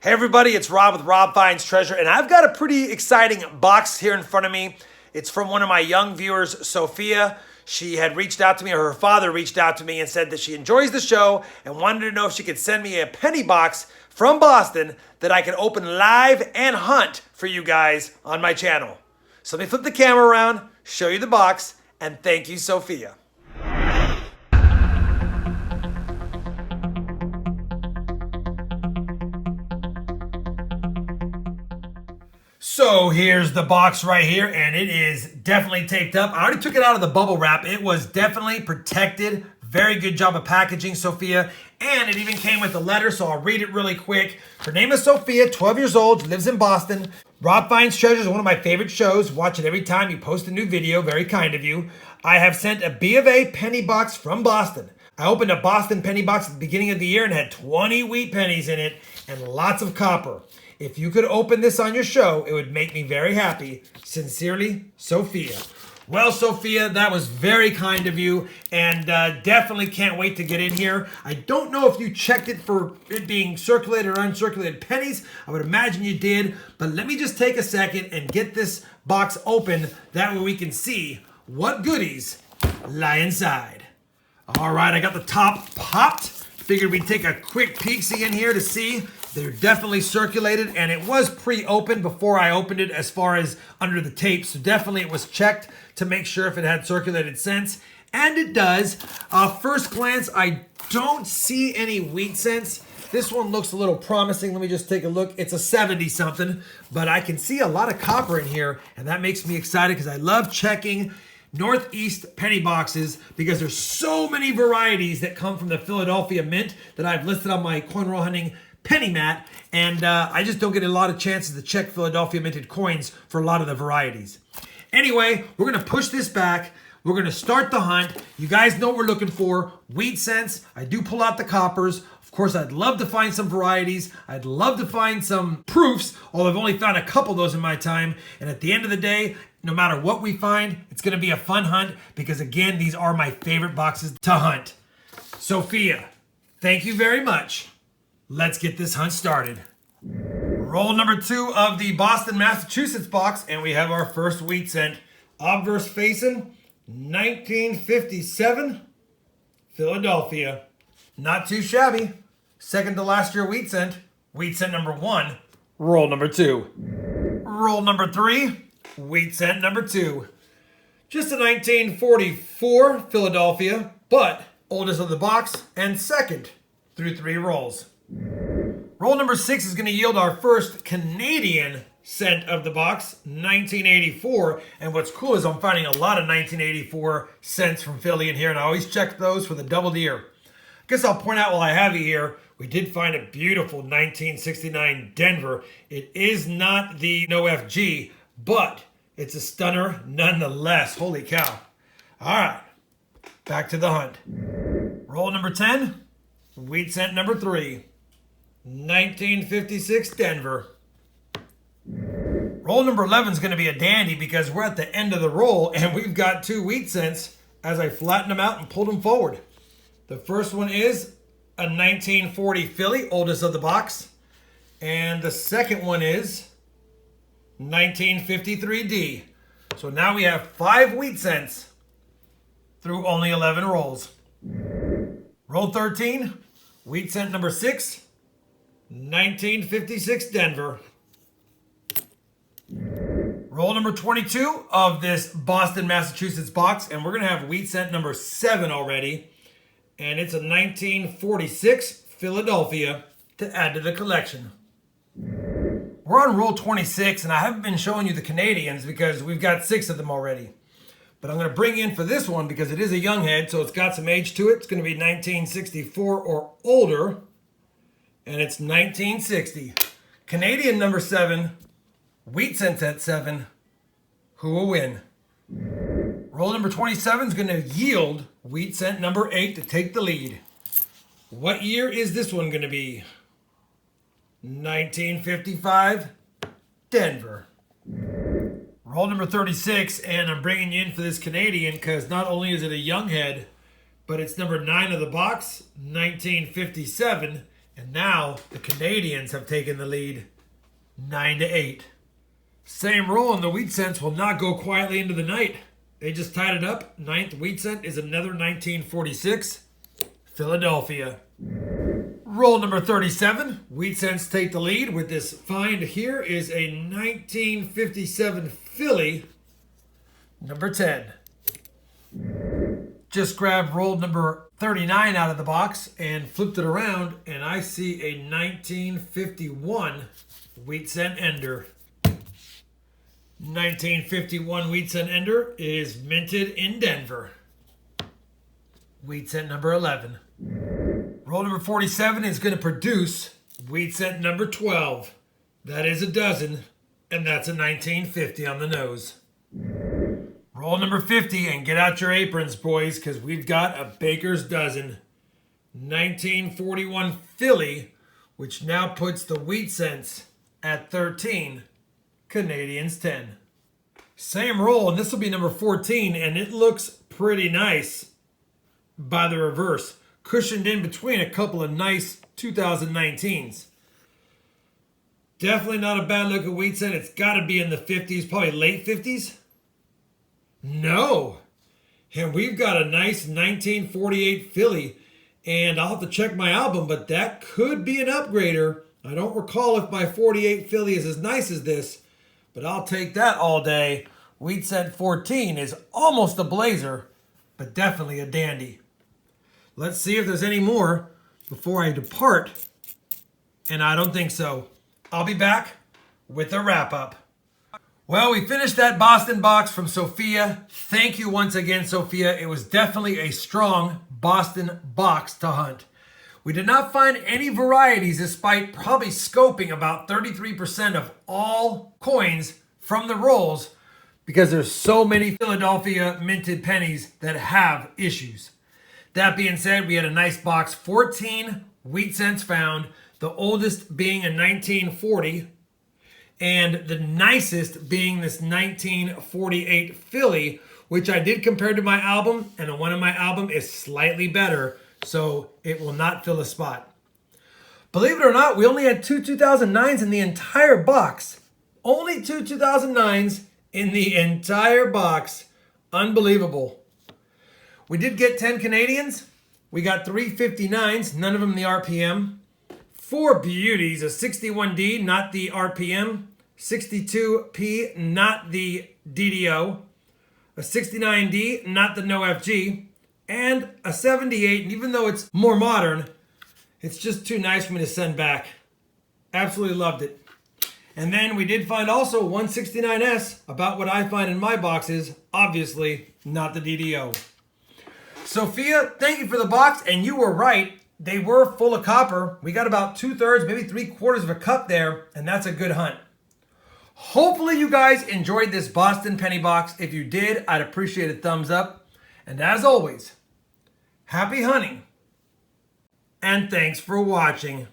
Hey everybody, it's Rob with RobFindsTreasure, and I've got a pretty exciting box here in front of me. It's from one of my young viewers, Sophia. She had reached out to me, or her father reached out to me and said that she enjoys the show and wanted to know if she could send me a penny box from Boston that I could open live and hunt for you guys on my channel. So let me flip the camera around, show you the box, and thank you, Sophia. So here's the box right here, and it is definitely taped up. I already took it out of the bubble wrap. It was definitely protected. Very good job of packaging, Sophia. And it even came with a letter, so I'll read it really quick. Her name is Sophia, 12 years old, lives in Boston. Rob Finds Treasure is one of my favorite shows. Watch it every time you post a new video. Very kind of you. I have sent a B of A penny box from Boston. I opened a Boston penny box at the beginning of the year and had 20 wheat pennies in it and lots of copper. If you could open this on your show, it would make me very happy. Sincerely, Sophia. Well, Sophia, that was very kind of you, and definitely can't wait to get in here. I don't know if you checked it for it being circulated or uncirculated pennies. I would imagine you did, but let me just take a second and get this box open. That way we can see what goodies lie inside. All right, I got the top popped. Figured we'd take a quick peek-see in here to see. They're definitely circulated, and it was pre-opened before I opened it as far as under the tape, so definitely it was checked to make sure if it had circulated cents, and it does. First glance, I don't see any wheat cents. This one looks a little promising. Let me just take a look. It's a 70-something, but I can see a lot of copper in here, and that makes me excited because I love checking Northeast penny boxes because there's so many varieties that come from the Philadelphia Mint that I've listed on my coin roll hunting penny mat, and I just don't get a lot of chances to check Philadelphia minted coins for a lot of the varieties. Anyway, we're going to push this back. We're going to start the hunt. You guys know what we're looking for. Wheat cents. I do pull out the coppers. Of course, I'd love to find some varieties. I'd love to find some proofs, although I've only found a couple of those in my time. And at the end of the day, no matter what we find, it's going to be a fun hunt because, again, these are my favorite boxes to hunt. Sophia, thank you very much. Let's get this hunt started. Roll number 2 of the Boston, Massachusetts box, and we have our first wheat cent. Obverse facing, 1957, Philadelphia. Not too shabby. Second to last year wheat cent number 1. Roll number 2. Roll number 3, wheat cent number 2. Just a 1944, Philadelphia, but oldest of the box and second through 3 rolls. Roll number 6 is going to yield our first Canadian cent of the box, 1984. And what's cool is I'm finding a lot of 1984 cents from Philly in here, and I always check those for the doubled ear. I guess I'll point out while I have you here, we did find a beautiful 1969 Denver. It is not the no FG, but it's a stunner nonetheless. Holy cow. All right, back to the hunt. Roll number 10, wheat cent number 3. 1956 Denver. Roll number 11 is going to be a dandy because we're at the end of the roll and we've got 2 wheat cents as I flatten them out and pull them forward. The first one is a 1940 Philly, oldest of the box. And the second one is 1953 D. So now we have 5 wheat cents through only 11 rolls. Roll 13, wheat cent number 6. 1956 Denver. Roll number 22 of this Boston, Massachusetts box, and we're going to have wheat cent number 7 already, and it's a 1946 Philadelphia to add to the collection. We're on roll 26, and I haven't been showing you the Canadians because we've got 6 of them already. But I'm going to bring in for this one because it is a young head, so it's got some age to it. It's going to be 1964 or older. And it's 1960. Canadian number 7, wheat cents at 7. Who will win? Roll number 27 is going to yield wheat cent number 8 to take the lead. What year is this one going to be? 1955, Denver. Roll number 36, and I'm bringing you in for this Canadian because not only is it a young head, but it's number 9 of the box, 1957, And now the Canadians have taken the lead 9-8. Same roll, and the wheat cents will not go quietly into the night. They just tied it up. Ninth wheat cent is another 1946. Philadelphia. Roll number 37. Wheat cents take the lead with this find here is a 1957 Philly. Number 10. Just grabbed roll number 39 out of the box and flipped it around, and I see a 1951 wheat cent ender. 1951 wheat cent ender is minted in Denver. Wheat cent number 11. Roll number 47 is going to produce wheat cent number 12. That is a dozen, and that's a 1950 on the nose. Roll number 50 and get out your aprons, boys, because we've got a baker's dozen. 1941 Philly, which now puts the wheat cents at 13. Canadians 10. Same roll, and this will be number 14, and it looks pretty nice by the reverse. Cushioned in between a couple of nice 2019s. Definitely not a bad looking wheat cent. It's got to be in the 50s, probably late 50s. No. And we've got a nice 1948 Philly. And I'll have to check my album, but that could be an upgrader. I don't recall if my 48 Philly is as nice as this, but I'll take that all day. Wheat cent 14 is almost a blazer, but definitely a dandy. Let's see if there's any more before I depart. And I don't think so. I'll be back with a wrap up. Well, we finished that Boston box from Sophia. Thank you once again, Sophia. It was definitely a strong Boston box to hunt. We did not find any varieties despite probably scoping about 33% of all coins from the rolls because there's so many Philadelphia minted pennies that have issues. That being said, we had a nice box, 14 wheat cents found, the oldest being a 1940, and the nicest being this 1948 Philly, which I did compare to my album, and the one in my album is slightly better, so it will not fill a spot. Believe it or not, we only had two 2009s in the entire box. Only two 2009s in the entire box. Unbelievable. We did get 10 Canadians. We got 3 59s, none of them the RPM. 4 beauties, a 61D, not the RPM. 62P, not the DDO. A 69D, not the no FG. And a 78, and even though it's more modern, it's just too nice for me to send back. Absolutely loved it. And then we did find also 169S, about what I find in my boxes, obviously not the DDO. Sophia, thank you for the box, and you were right. They were full of copper. We got about 2/3, maybe 3/4 of a cup there, and that's a good hunt. Hopefully you guys enjoyed this Boston penny box. If you did, I'd appreciate a thumbs up. And as always, happy hunting, and thanks for watching.